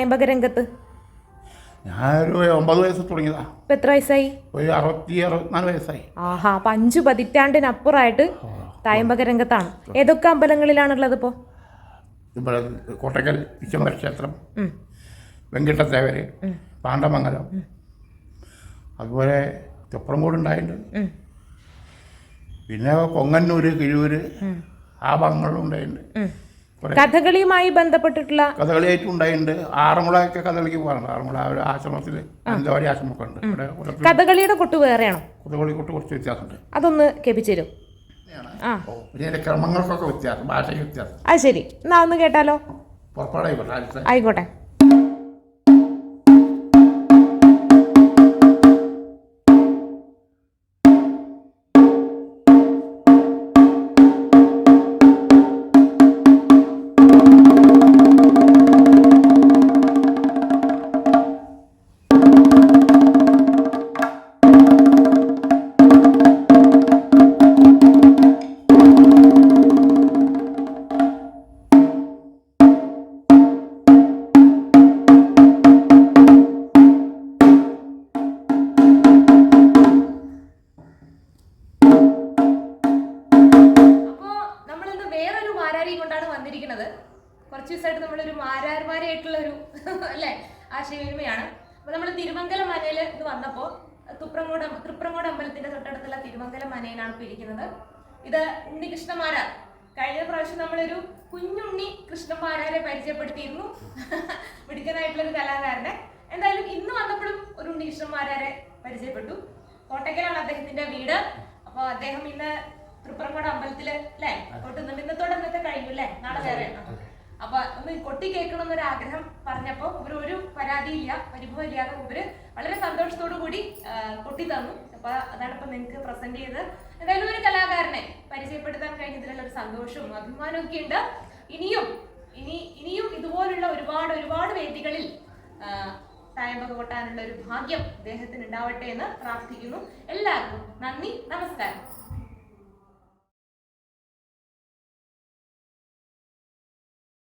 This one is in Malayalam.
തായമ്പക രംഗത്ത്? ഞാനൊരു 9 വയസ്സ് തുടങ്ങിയതാ. ഇപ്പം എത്ര വയസ്സായി? ഒരു 64 വയസ്സായി. ആഹാ, അപ്പം 5 പതിറ്റാണ്ടിനപ്പുറമായിട്ട് തായമ്പക രംഗത്താണ്. ഏതൊക്കെ അമ്പലങ്ങളിലാണുള്ളത് ഇപ്പോൾ? ഇവിടെ കോട്ടക്കൽ വിശ്വനാഥ ക്ഷേത്രം, വെങ്കിട്ടത്തേവര്, പാണ്ഡമംഗലം, അതുപോലെ ചൊപ്രംകൂട് ഉണ്ടായിട്ടുണ്ട്. പിന്നെ കൊങ്ങന്നൂര്, കിഴൂര്, ആ ഭാഗങ്ങളിലും ഉണ്ടായിട്ടുണ്ട്. കഥകളിയുമായി ബന്ധപ്പെട്ടിട്ടുള്ള കഥകളിയായിട്ടും ഉണ്ടായിട്ടുണ്ട്. ആറന്മുളയൊക്കെ കഥകളിക്ക് പോകാറുണ്ട്. ആറന്മുള ഒരു ആശ്രമത്തിൽ അന്തവാടി ആശ്രമമൊക്കെ ഉണ്ട്. ഇവിടെ കഥകളിയുടെ കൊട്ട് വേറെയാണോ? കഥകളി കൊട്ട് കുറച്ച് വ്യത്യാസമുണ്ട്. അതൊന്ന് കേൾപ്പിച്ചു തരും. പിന്നെ ക്രമങ്ങൾക്കൊക്കെ വ്യത്യാസം, ഭാഷയ്ക്ക് വ്യത്യാസം. അത് ശരി, എന്നാ ഒന്ന് കേട്ടാലോ? പുറപ്പാടായിക്കോട്ടെ. ആയിക്കോട്ടെ. കുറച്ച് ദിവസമായിട്ട് നമ്മളൊരു മാരാർമാരായിട്ടുള്ള ഒരു അല്ലേ ആശയവിനിമയാണ്. അപ്പോൾ നമ്മൾ തിരുമംഗലം മനയിൽ ഇത് വന്നപ്പോൾ തൃപ്രങ്ങോട് അമ്പലത്തിന്റെ തൊട്ടടുത്തുള്ള തിരുമംഗലം മനയിലാണ് ഇപ്പോൾ ഇരിക്കുന്നത്. ഇത് ഉണ്ണികൃഷ്ണമാരാർ. കഴിഞ്ഞ പ്രാവശ്യം നമ്മളൊരു കുഞ്ഞുണ്ണി കൃഷ്ണമാരാരെ പരിചയപ്പെടുത്തിയിരുന്നു, മിടുക്കനായിട്ടുള്ളൊരു കലാകാരനെ. എന്തായാലും ഇന്ന് വന്നപ്പോഴും ഒരു ഉണ്ണികൃഷ്ണമാരാരെ പരിചയപ്പെട്ടു. കോട്ടക്കലാണ് അദ്ദേഹത്തിന്റെ വീട്. അപ്പോൾ അദ്ദേഹം ഇന്ന് തൃപ്രങ്ങോട് അമ്പലത്തില് അല്ലേ കൊട്ടുന്നുണ്ട്. ഇന്നത്തെ കഴിഞ്ഞു അല്ലേ, നാളെ വേറെ. അപ്പൊ ഒന്ന് കൊട്ടി കേൾക്കണം എന്നൊരു ആഗ്രഹം പറഞ്ഞപ്പോ ഇവർ ഒരു പരാതിയില്ല, പരിഭവം ഇല്ലാതെ ഇവര് വളരെ സന്തോഷത്തോടു കൂടി കൊട്ടി തന്നു. അപ്പൊ അതാണ് ഇപ്പൊ നിങ്ങൾക്ക് പ്രസന്റ് ചെയ്ത്. എന്തായാലും ഒരു കലാകാരനെ പരിചയപ്പെടുത്താൻ കഴിഞ്ഞതിലുള്ള ഒരു സന്തോഷവും അഭിമാനവും ഒക്കെ ഉണ്ട്. ഇനിയും ഇതുപോലുള്ള ഒരുപാട് വേദികളിൽ തായമ്പക കൊട്ടാനുള്ള ഒരു ഭാഗ്യം അദ്ദേഹത്തിന് ഉണ്ടാവട്ടെ എന്ന് പ്രാർത്ഥിക്കുന്നു. എല്ലാവർക്കും നന്ദി, നമസ്കാരം.